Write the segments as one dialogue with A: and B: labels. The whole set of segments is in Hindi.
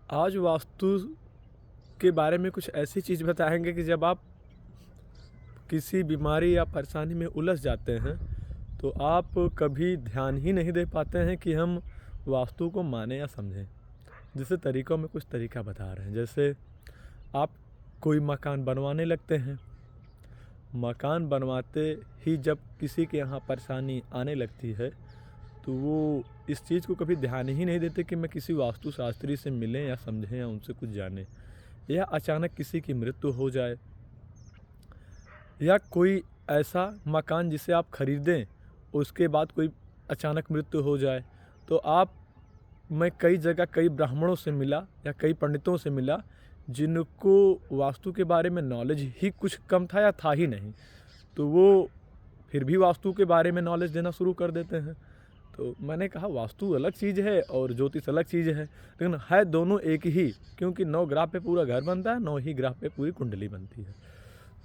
A: आज वास्तु के बारे में कुछ ऐसी चीज़ बताएँगे कि जब आप किसी बीमारी या परेशानी में उलझ जाते हैं, तो आप कभी ध्यान ही नहीं दे पाते हैं कि हम वास्तु को मानें या समझें। जैसे तरीकों में कुछ तरीका बता रहे हैं, जैसे आप कोई मकान बनवाने लगते हैं, मकान बनवाते ही जब किसी के यहाँ परेशानी आने लगती है, तो वो इस चीज़ को कभी ध्यान ही नहीं देते कि मैं किसी वास्तुशास्त्री से मिलें या समझें या उनसे कुछ जानें। या अचानक किसी की मृत्यु हो जाए, या कोई ऐसा मकान जिसे आप खरीदें, उसके बाद कोई अचानक मृत्यु हो जाए, तो मैं कई जगह कई ब्राह्मणों से मिला या कई पंडितों से मिला, जिनको वास्तु के बारे में नॉलेज ही कुछ कम था या था ही नहीं। तो वो फिर भी वास्तु के बारे में नॉलेज देना शुरू कर देते हैं। तो मैंने कहा वास्तु अलग चीज़ है और ज्योतिष अलग चीज़ है, लेकिन है दोनों एक ही, क्योंकि 9 ग्रह पे पूरा घर बनता है, 9 ही ग्रह पे पूरी कुंडली बनती है।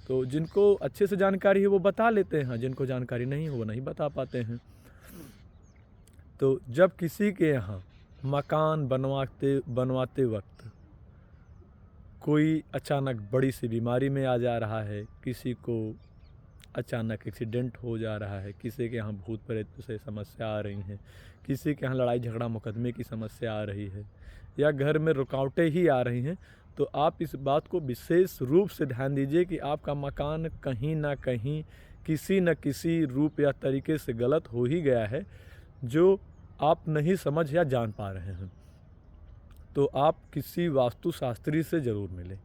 A: तो जिनको अच्छे से जानकारी है वो बता लेते हैं, जिनको जानकारी नहीं है वो नहीं बता पाते हैं। तो जब किसी के यहाँ मकान बनवाते वक्त कोई अचानक बड़ी सी बीमारी में आ जा रहा है, किसी को अचानक एक्सीडेंट हो जा रहा है, किसी के यहाँ भूत प्रेत से समस्या आ रही हैं, किसी के यहाँ लड़ाई झगड़ा मुकदमे की समस्या आ रही है, या घर में रुकावटें ही आ रही हैं, तो आप इस बात को विशेष रूप से ध्यान दीजिए कि आपका मकान कहीं ना कहीं किसी न किसी रूप या तरीके से गलत हो ही गया है, जो आप नहीं समझ या जान पा रहे हैं। तो आप किसी वास्तुशास्त्री से ज़रूर मिलें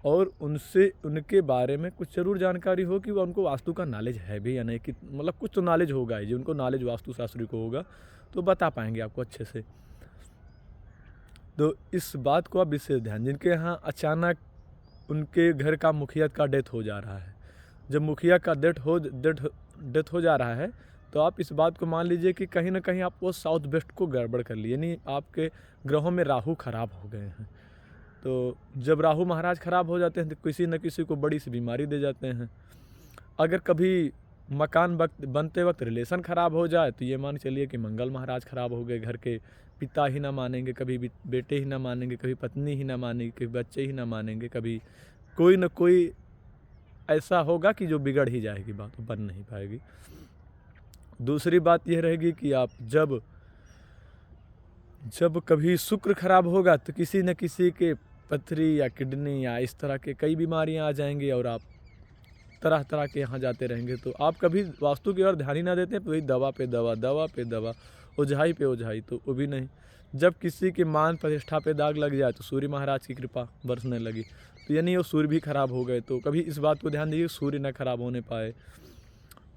A: और उनसे उनके बारे में कुछ ज़रूर जानकारी हो कि वह उनको वास्तु का नॉलेज है भी या नहीं, कि मतलब कुछ तो नॉलेज होगा ही, जो उनको नॉलेज वास्तुशास्त्री को होगा तो बता पाएंगे आपको अच्छे से। तो इस बात को आप विशेष ध्यान, जिनके यहाँ अचानक उनके घर का मुखिया का डेथ हो जा रहा है, जब मुखिया का डेथ हो जा रहा है, तो आप इस बात को मान लीजिए कि कहीं ना कहीं आप वो साउथ वेस्ट को गड़बड़ कर लिए, यानी आपके ग्रहों में राहु खराब हो गए हैं। तो जब राहु महाराज खराब हो जाते हैं तो किसी न किसी को बड़ी सी बीमारी दे जाते हैं। अगर कभी मकान बनते वक्त रिलेशन ख़राब हो जाए, तो ये मान चलिए कि मंगल महाराज ख़राब हो गए, घर के पिता ही ना मानेंगे, कभी बेटे ही ना मानेंगे, कभी पत्नी ही ना मानेगी, कभी बच्चे ही ना मानेंगे, कभी कोई न कोई ऐसा होगा कि जो बिगड़ ही जाएगी, बात बन नहीं पाएगी। दूसरी बात यह रहेगी कि आप जब कभी शुक्र खराब होगा, तो किसी न किसी के पथरी या किडनी या इस तरह के कई बीमारियां आ जाएंगी और आप तरह तरह के यहाँ जाते रहेंगे। तो आप कभी वास्तु की ओर ध्यान ही ना देते, तो वही दवा पे दवा, दवा पे दवा, ओझाई पे ओझाई, तो वो भी नहीं। जब किसी के मान प्रतिष्ठा पे दाग लग जाए, तो सूर्य महाराज की कृपा बरसने लगी, तो यानी वो सूर्य भी खराब हो गए। तो कभी इस बात को ध्यान दीजिए सूर्य ना खराब होने पाए।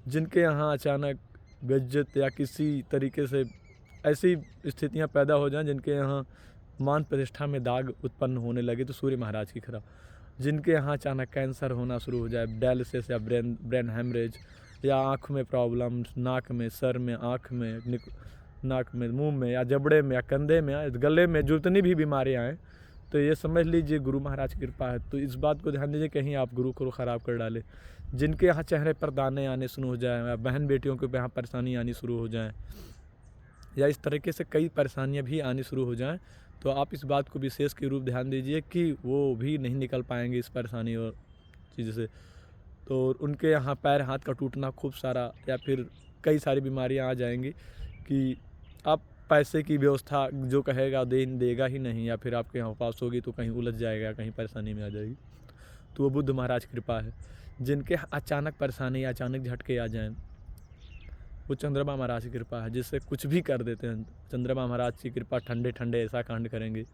A: जिनके यहाँ अचानक बेइज्जत या किसी तरीके से ऐसी स्थितियाँ पैदा हो जाएं, जिनके यहाँ मान प्रतिष्ठा में दाग उत्पन्न होने लगे, तो सूर्य महाराज की खराब। जिनके यहाँ अचानक कैंसर होना शुरू हो जाए, डायलिसिस या ब्रेन हेमरेज, या आँख में प्रॉब्लम, नाक में, सर में, आँख में, नाक में, मुंह में, या जबड़े में, या कंधे में, या गले में, जितनी भी बीमारियाँ हैं, तो ये समझ लीजिए गुरु महाराज की कृपा है। तो इस बात को ध्यान दीजिए कहीं आप गुरु को ख़राब कर डाले। जिनके यहाँ चेहरे पर दाने आने शुरू हो जाएँ, या बहन बेटियों के यहाँ परेशानी आनी शुरू हो जाए, या इस तरीके से कई परेशानियां भी आनी शुरू हो जाएं, तो आप इस बात को विशेष के रूप ध्यान दीजिए कि वो भी नहीं निकल पाएंगे इस परेशानी और चीज़ से। तो उनके यहाँ पैर हाथ का टूटना खूब सारा, या फिर कई सारी बीमारियां आ जाएंगी कि आप पैसे की व्यवस्था जो कहेगा देगा ही नहीं, या फिर आपके यहाँ पास होगी तो कहीं उलझ जाएगा, कहीं परेशानी में आ जाएगी। तो वो बुद्ध महाराज की कृपा है। जिनके अचानक परेशानी, अचानक झटके आ जाएँ, वो चंद्रमा महाराज की कृपा है, जिससे कुछ भी कर देते हैं। चंद्रमा महाराज की कृपा, ठंडे ठंडे ऐसा कांड करेंगे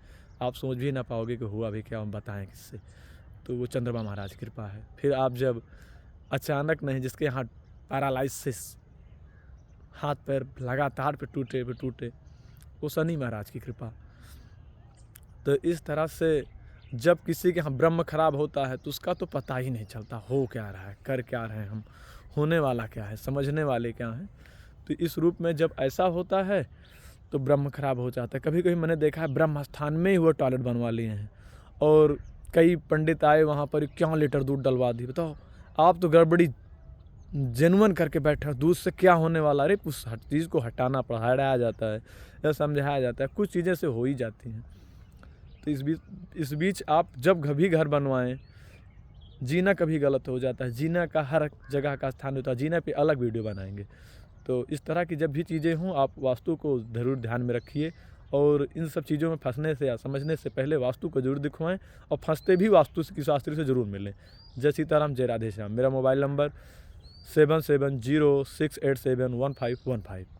A: आप सोच भी ना पाओगे कि हुआ भी क्या, हम बताएं किससे। तो वो चंद्रमा महाराज की कृपा है। फिर आप जब अचानक नहीं, जिसके यहाँ पैरालिसिस, हाथ पैर लगातार पे टूटे, वो शनि महाराज की कृपा। तो इस तरह से जब किसी के यहाँ ब्रह्म खराब होता है, तो उसका तो पता ही नहीं चलता हो क्या रहा है, कर क्या रहे हैं हम, होने वाला क्या है, समझने वाले क्या हैं। तो इस रूप में जब ऐसा होता है तो ब्रह्म खराब हो जाता है। कभी कभी मैंने देखा है ब्रह्म स्थान में ही वो टॉयलेट बनवा लिए हैं, और कई पंडित आए वहाँ पर, क्या लीटर दूध डलवा दी। बताओ, आप तो गड़बड़ी जेनुअन करके बैठे हो, दूध से क्या होने वाला। अरे उस चीज़ को हटाना पढ़ाया जाता है या समझाया जाता है, कुछ चीज़ें से हो ही जाती हैं। तो इस बीच आप जब कभी घर बनवाएं, जीना कभी गलत हो जाता है, जीना का हर जगह का स्थान होता है, जीना पे अलग वीडियो बनाएंगे। तो इस तरह की जब भी चीज़ें हों आप वास्तु को ज़रूर ध्यान में रखिए, और इन सब चीज़ों में फंसने से या समझने से पहले वास्तु को ज़रूर दिखवाएं, और फंसते भी वास्तु की शास्त्री से ज़रूर मिलें। जय सीताराम, जय राधे श्याम। मेरा मोबाइल नंबर 7706871515।